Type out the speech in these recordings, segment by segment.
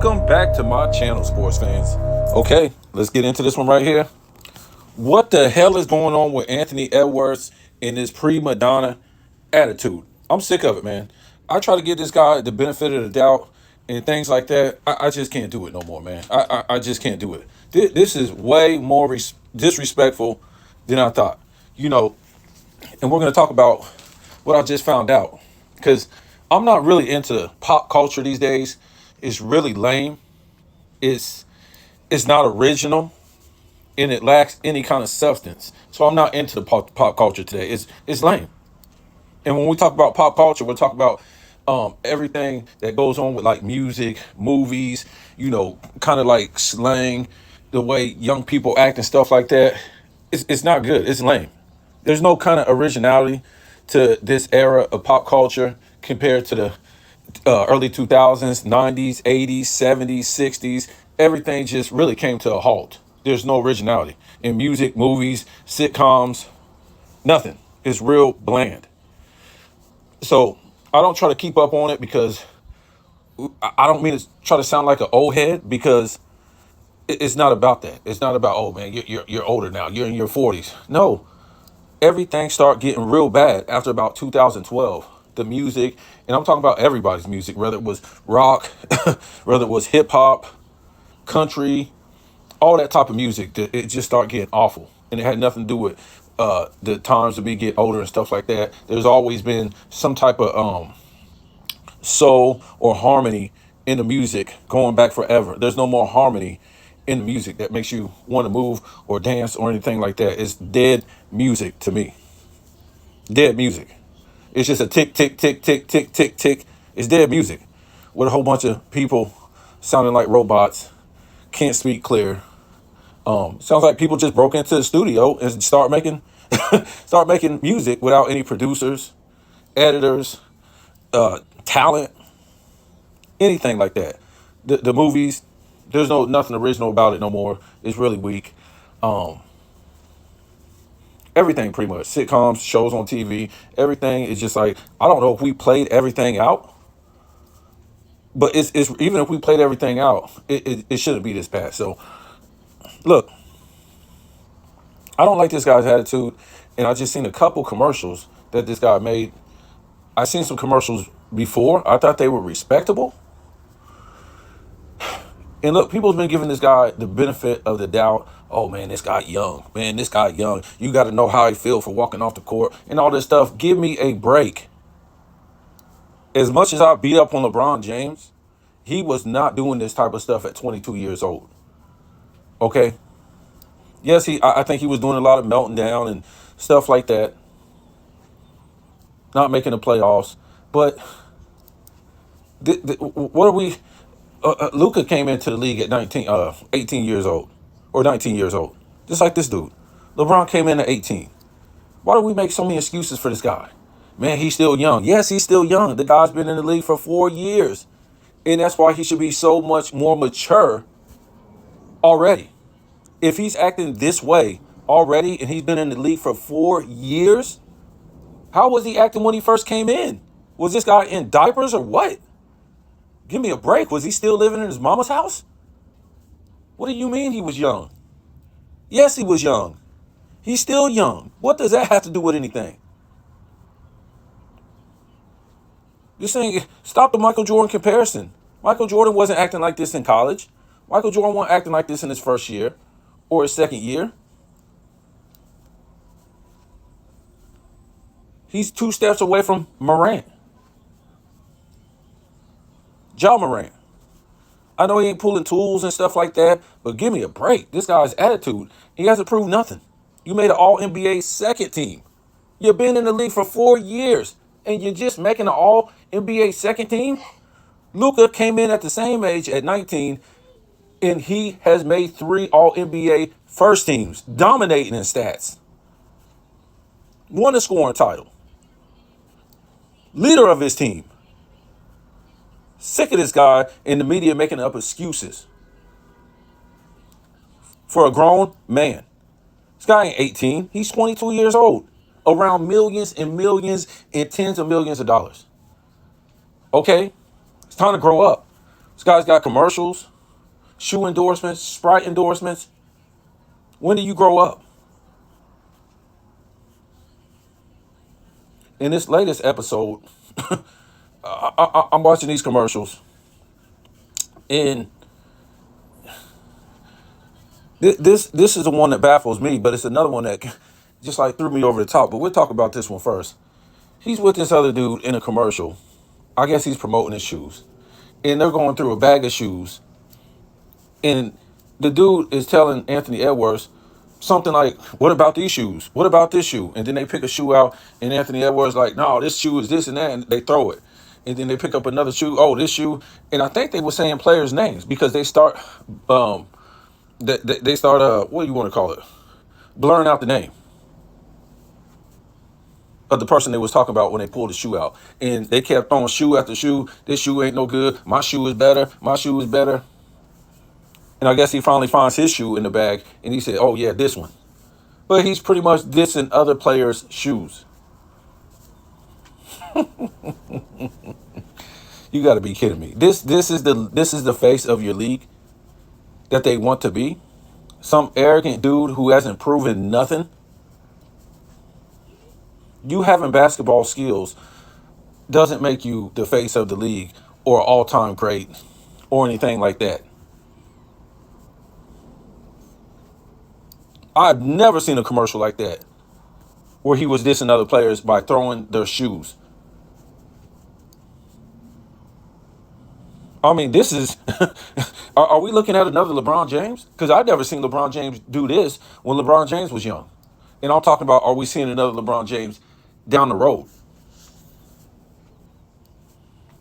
Welcome back to my channel, sports fans. Okay, let's get into this one right here. What the hell is going on with Anthony Edwards and his prima donna attitude? I'm sick of it, man. I try to give this guy the benefit of the doubt and things like that. I just can't do it no more, man. I just can't do it. This is way more disrespectful than I thought. You know, and we're going to talk about what I just found out because I'm not really into pop culture these days. It's really lame. It's it's not original and it lacks any kind of substance. So I'm not into the pop culture today. It's lame. And when we talk about pop culture, we're talking about everything that goes on with like music, movies, kind of like slang, the way young people act and stuff like that. It's not good. It's lame. There's no kind of originality to this era of pop culture compared to the early 2000s, 90s, 80s, 70s, 60s. Everything just really came to a halt. There's no originality in music, movies, sitcoms, nothing. It's real bland. So I don't try to keep up on it because I don't mean to try to sound like an old head because it's not about that. It's not about, oh man, you're older now. You're in your 40s. No, everything started getting real bad after about 2012. The music, and I'm talking about everybody's music, whether it was rock, whether it was hip hop, country, all that type of music, it just started getting awful. And it had nothing to do with the times that we get older and stuff like that. There's always been some type of soul or harmony in the music going back forever. There's no more harmony in the music that makes you want to move or dance or anything like that. It's dead music to me. Dead music. It's just a tick, tick, tick, tick, tick, tick, tick. It's dead music with a whole bunch of people sounding like robots, can't speak clear. Sounds like people just broke into the studio and start making music without any producers, editors, talent, anything like that. The movies, there's nothing original about it no more. It's really weak. Um, Everything pretty much, sitcoms, shows on TV, everything is just like I don't know if we played everything out, but it's even if we played everything out, it shouldn't be this bad. So look, I don't like this guy's attitude, and I just seen a couple commercials that this guy made. I seen some commercials before. I thought they were respectable. And look, people's been giving this guy the benefit of the doubt. Oh man, this guy young. Man, this guy young. You got to know how he feel for walking off the court and all this stuff. Give me a break. As much as I beat up on LeBron James, he was not doing this type of stuff at 22 years old. Okay. Yes, I think he was doing a lot of melting down and stuff like that. Not making the playoffs, but what are we? Luca came into the league at 18 years old, or 19 years old, just like this dude. LeBron came in at 18. Why do we make so many excuses for this guy? Man, he's still young. Yes, he's still young. The guy's been in the league for 4 years, and that's why he should be so much more mature already. If he's acting this way already, and he's been in the league for 4 years, how was he acting when he first came in? Was this guy in diapers or what? Give me a break. Was he still living in his mama's house? What do you mean he was young? Yes, he was young. He's still young. What does that have to do with anything? You're saying stop the Michael Jordan comparison. Michael Jordan wasn't acting like this in college. Michael Jordan wasn't acting like this in his first year or his second year. He's 2 steps away from Morant, Ja Morant. I know he ain't pulling tools and stuff like that, but give me a break. This guy's attitude, he hasn't proved nothing. You made an All NBA second team. You've been in the league for 4 years, and you're just making an All NBA second team. Luca came in at the same age at 19, and he has made 3 All NBA first teams, dominating in stats. Won a scoring title. Leader of his team. Sick of this guy in the media making up excuses for a grown man. This guy ain't 18. He's 22 years old. Around millions and millions and tens of millions of dollars. Okay? It's time to grow up. This guy's got commercials, shoe endorsements, Sprite endorsements. When do you grow up? In this latest episode, I'm watching these commercials, and this is the one that baffles me, but it's another one that just like threw me over the top. But we'll talk about this one first. He's with this other dude in a commercial. I guess he's promoting his shoes, and they're going through a bag of shoes, and the dude is telling Anthony Edwards something like, "What about these shoes? What about this shoe?" And then they pick a shoe out, and Anthony Edwards like, "No, this shoe is this and that," and they throw it. And then they pick up another shoe. Oh, this shoe, and I think they were saying players' names because they start, they start, what do you want to call it? Blurring out the name of the person they was talking about when they pulled the shoe out, and they kept throwing shoe after shoe. This shoe ain't no good. My shoe is better. My shoe is better. And I guess he finally finds his shoe in the bag, and he said, "Oh yeah, this one." But he's pretty much dissing other players' shoes. You got to be kidding me. This is the face of your league that they want to be. Some arrogant dude who hasn't proven nothing. You having basketball skills doesn't make you the face of the league or all-time great or anything like that. I've never seen a commercial like that where he was dissing other players by throwing their shoes. I mean, this is. Are we looking at another LeBron James? Because I've never seen LeBron James do this when LeBron James was young. And I'm talking about, are we seeing another LeBron James down the road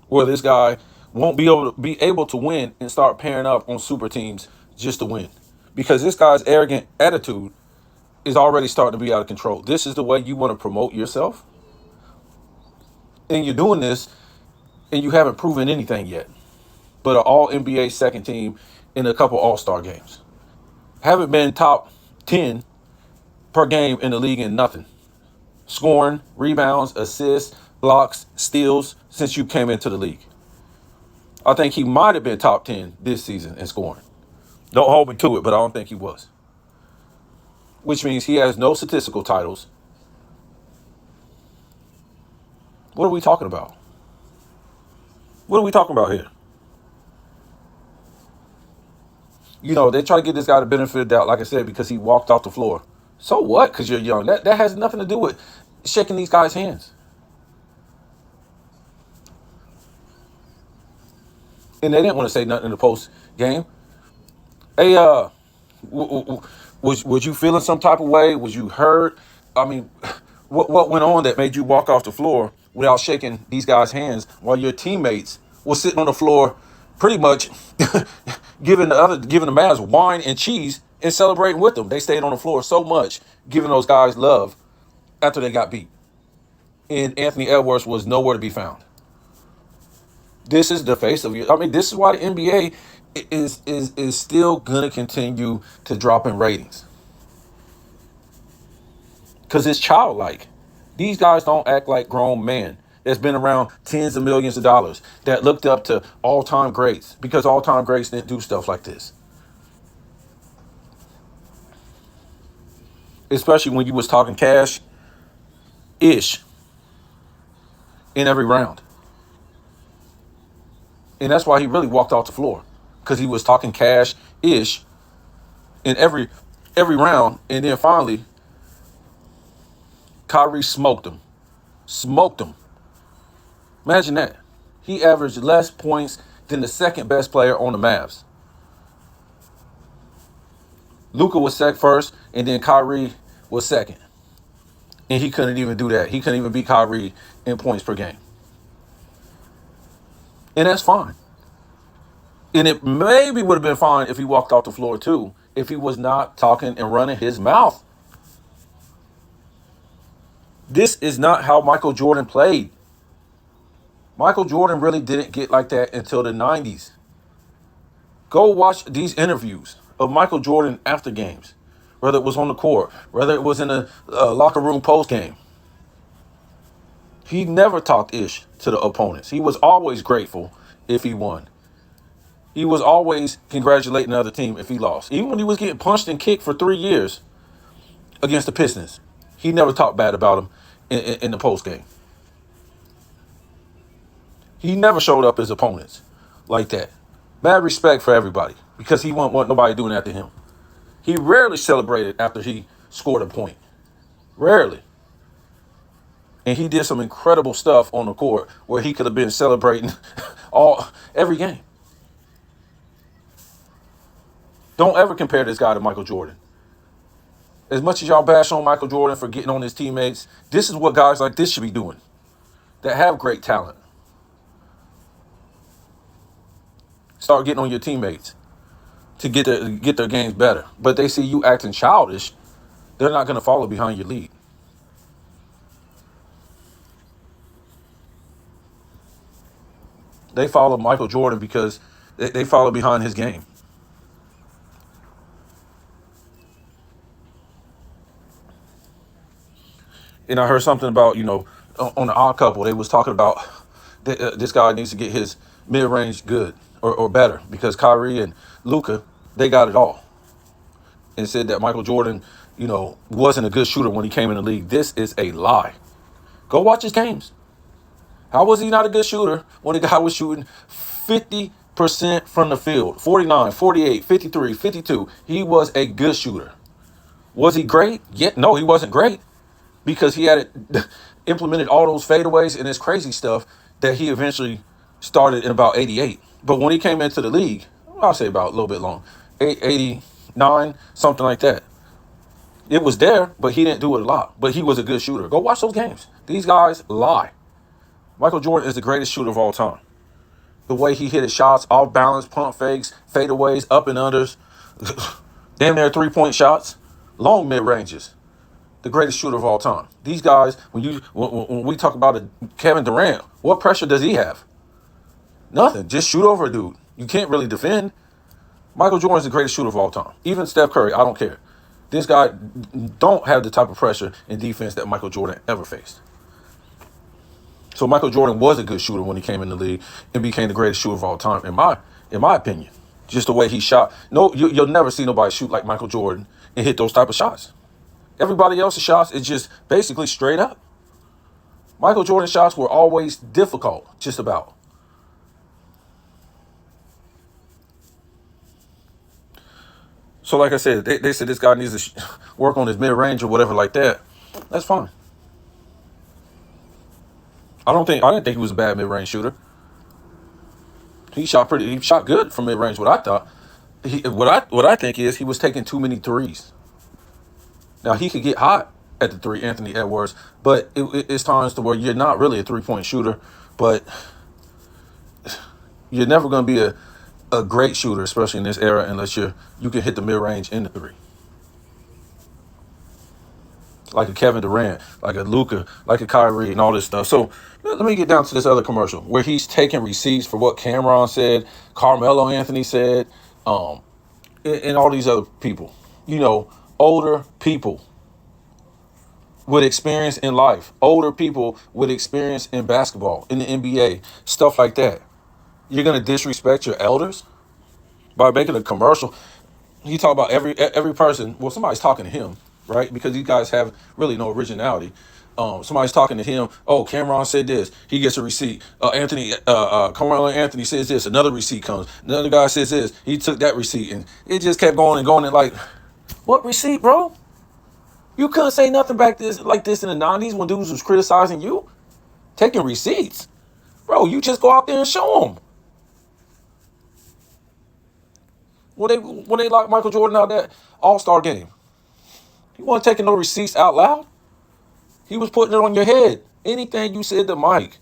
where this guy won't be able to win and start pairing up on super teams just to win? Because this guy's arrogant attitude is already starting to be out of control. This is the way you want to promote yourself, and you're doing this, and you haven't proven anything yet. But an All NBA second team in a couple All Star games. Haven't been top 10 per game in the league in nothing. Scoring, rebounds, assists, blocks, steals since you came into the league. I think he might have been top 10 this season in scoring. Don't hold me to it, but I don't think he was. Which means he has no statistical titles. What are we talking about? What are we talking about here? They try to give this guy the benefit of the doubt, like I said, because he walked off the floor. So what? Because you're young. That has nothing to do with shaking these guys' hands. And they didn't want to say nothing in the post game. Hey, was you feeling some type of way? Was you hurt? I mean, what went on that made you walk off the floor without shaking these guys' hands while your teammates were sitting on the floor, pretty much giving the Mavs wine and cheese and celebrating with them? They stayed on the floor so much, giving those guys love after they got beat. And Anthony Edwards was nowhere to be found. This is the face of you. I mean, this is why the NBA is still gonna continue to drop in ratings, because it's childlike. These guys don't act like grown men that's been around tens of millions of dollars that looked up to all-time greats, because all-time greats didn't do stuff like this. Especially when you was talking cash ish in every round. And that's why he really walked off the floor, because he was talking cash ish in every round. And then finally, Kyrie smoked him. Smoked him. Imagine that. He averaged less points than the second best player on the Mavs. Luka was first, and then Kyrie was second. And he couldn't even do that. He couldn't even beat Kyrie in points per game. And that's fine. And it maybe would have been fine if he walked off the floor too, if he was not talking and running his mouth. This is not how Michael Jordan played. Michael Jordan really didn't get like that until the 90s. Go watch these interviews of Michael Jordan after games, whether it was on the court, whether it was in a locker room post game. He never talked ish to the opponents. He was always grateful if he won. He was always congratulating the other team if he lost. Even when he was getting punched and kicked for 3 years against the Pistons, he never talked bad about him in the post game. He never showed up his opponents like that. Mad respect for everybody because he wouldn't want nobody doing that to him. He rarely celebrated after he scored a point. Rarely. And he did some incredible stuff on the court where he could have been celebrating every game. Don't ever compare this guy to Michael Jordan. As much as y'all bash on Michael Jordan for getting on his teammates, this is what guys like this should be doing that have great talent. Start getting on your teammates to get their games better. But they see you acting childish, they're not going to follow behind your lead. They follow Michael Jordan because they follow behind his game. And I heard something about, on the Odd Couple, they was talking about this guy needs to get his mid-range good or better because Kyrie and Luka, they got it all. And said that Michael Jordan, wasn't a good shooter when he came in the league. This is a lie. Go watch his games. How was he not a good shooter when the guy was shooting 50% from the field? 49, 48, 53, 52. He was a good shooter. Was he great? Yeah, no, he wasn't great because he had implemented all those fadeaways and this crazy stuff that he eventually started in about 88. But when he came into the league, I'll say about a little bit long, 89, something like that. It was there, but he didn't do it a lot. But he was a good shooter. Go watch those games. These guys lie. Michael Jordan is the greatest shooter of all time. The way he hit his shots, off balance, pump fakes, fadeaways, up and unders, damn near 3-point shots, long mid ranges. The greatest shooter of all time. These guys, when we talk about Kevin Durant, what pressure does he have? Nothing. Just shoot over a dude. You can't really defend. Michael Jordan is the greatest shooter of all time. Even Steph Curry, I don't care. This guy don't have the type of pressure and defense that Michael Jordan ever faced. So Michael Jordan was a good shooter when he came in the league and became the greatest shooter of all time, in my opinion. Just the way he shot. No, you'll never see nobody shoot like Michael Jordan and hit those type of shots. Everybody else's shots is just basically straight up. Michael Jordan's shots were always difficult, just about. So like I said, they said this guy needs to work on his mid-range or whatever like that. That's fine. I didn't think he was a bad mid-range shooter. He shot good from mid-range, what I thought. What I think is he was taking too many threes. Now he could get hot at the three, Anthony Edwards, but it's times to where you're not really a three-point shooter, but you're never going to be a great shooter, especially in this era, unless you can hit the mid-range in the three. Like a Kevin Durant, like a Luka, like a Kyrie, and all this stuff. So let me get down to this other commercial where he's taking receipts for what Cameron said, Carmelo Anthony said, and all these other people. Older people with experience in life, older people with experience in basketball, in the NBA, stuff like that. You're going to disrespect your elders by making a commercial. You talk about every person. Well, somebody's talking to him, right? Because these guys have really no originality. Somebody's talking to him. Oh, Cameron said this. He gets a receipt. Carmelo Anthony says this. Another receipt comes. Another guy says this. He took that receipt, and it just kept going and going. And like, what receipt, bro? You couldn't say nothing like this in the 90s when dudes was criticizing you, taking receipts, bro. You just go out there and show them. When they locked Michael Jordan out that All-Star game, he wasn't taking no receipts out loud. He was putting it on your head. Anything you said to Mike,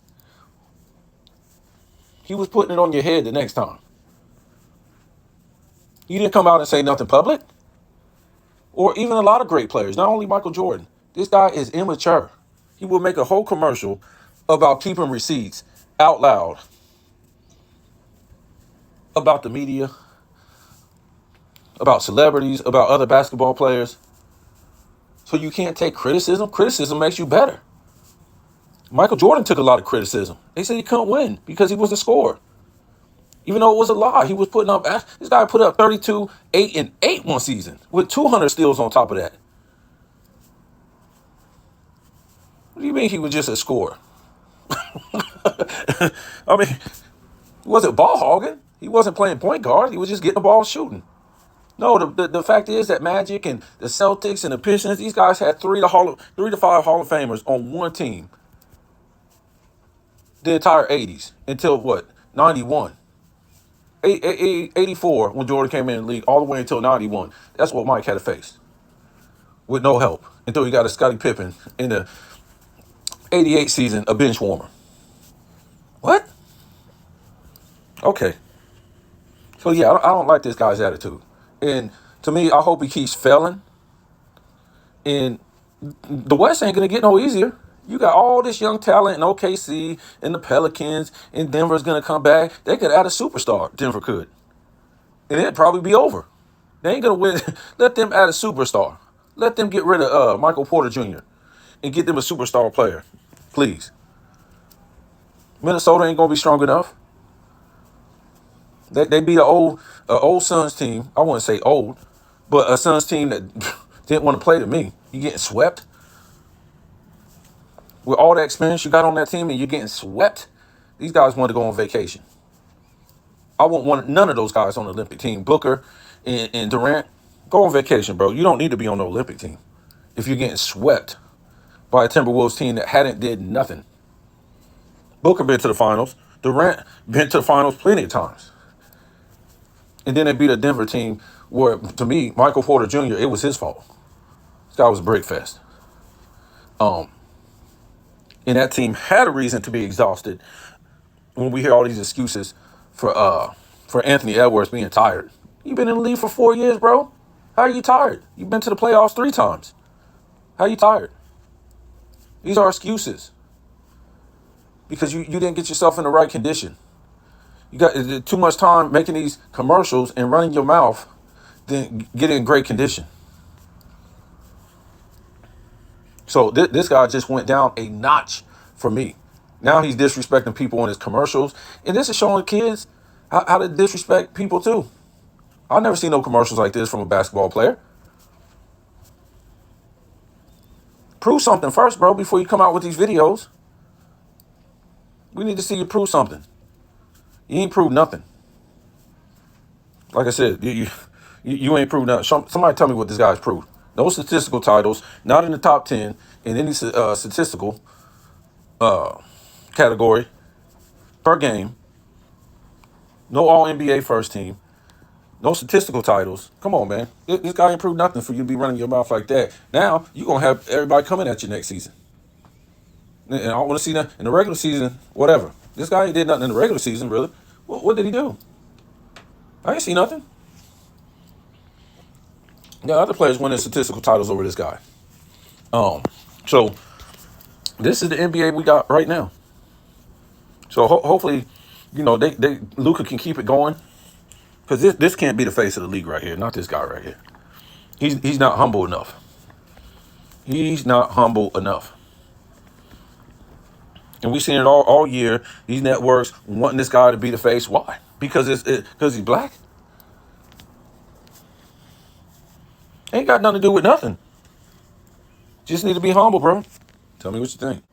he was putting it on your head the next time. He didn't come out and say nothing public. Or even a lot of great players, not only Michael Jordan. This guy is immature. He will make a whole commercial about keeping receipts out loud about the media, about celebrities, about other basketball players. So you can't take criticism. Criticism makes you better. Michael Jordan took a lot of criticism. They said he couldn't win because he was a scorer. Even though it was a lie, he was putting up. This guy put up 32, 8, and 8 one season with 200 steals on top of that. What do you mean he was just a scorer? I mean, he wasn't ball hogging. He wasn't playing point guard. He was just getting the ball shooting. No, the fact is that Magic and the Celtics and the Pistons, these guys had 3 to 5 Hall of Famers on one team the entire 80s until what? 91. 84 when Jordan came in the league, all the way until 91. That's what Mike had to face with no help until he got a Scottie Pippen in the 88 season, a bench warmer. What? Okay. So yeah, I don't like this guy's attitude. And to me, I hope he keeps failing. And the West ain't gonna get no easier. You got all this young talent in OKC and the Pelicans, and Denver's gonna come back. They could add a superstar. Denver could, and it'd probably be over. They ain't gonna win. Let them add a superstar. Let them get rid of Michael Porter Jr. and get them a superstar player, please. Minnesota ain't gonna be strong enough. They beat a old Suns team. I wouldn't say old, but a Suns team that didn't want to play to me. You getting swept with all that experience you got on that team, and you're getting swept. These guys want to go on vacation. I wouldn't want none of those guys on the Olympic team. Booker and Durant, go on vacation, bro. You don't need to be on the Olympic team if you're getting swept by a Timberwolves team that hadn't did nothing. Booker been to the finals. Durant been to the finals plenty of times. And then they beat a Denver team where, to me, Michael Porter Jr., it was his fault. This guy was a brickfest. And that team had a reason to be exhausted when we hear all these excuses for Anthony Edwards being tired. You've been in the league for 4 years, bro. How are you tired? You've been to the playoffs 3 times. How are you tired? These are excuses. Because you didn't get yourself in the right condition. You got too much time making these commercials and running your mouth than getting in great condition. So this guy just went down a notch for me. Now he's disrespecting people in his commercials. And this is showing kids how to disrespect people too. I've never seen no commercials like this from a basketball player. Prove something first, bro, before you come out with these videos. We need to see you prove something. You ain't proved nothing. Like I said, you ain't proved nothing. Somebody tell me what this guy's proved. No statistical titles, not in the top 10 in any statistical category per game. No All NBA first team. No statistical titles. Come on, man. This guy ain't proved nothing for you to be running your mouth like that. Now you're gonna have everybody coming at you next season. And I want to see that in the regular season. Whatever. This guy ain't did nothing in the regular season, really. What did he do? I ain't see nothing. Yeah, other players winning statistical titles over this guy. So this is the NBA we got right now. So hopefully, they Luka can keep it going, because this can't be the face of the league right here. Not this guy right here. He's not humble enough. He's not humble enough. And we've seen it all year. These networks wanting this guy to be the face. Why? Because he's black. Ain't got nothing to do with nothing. Just need to be humble, bro. Tell me what you think.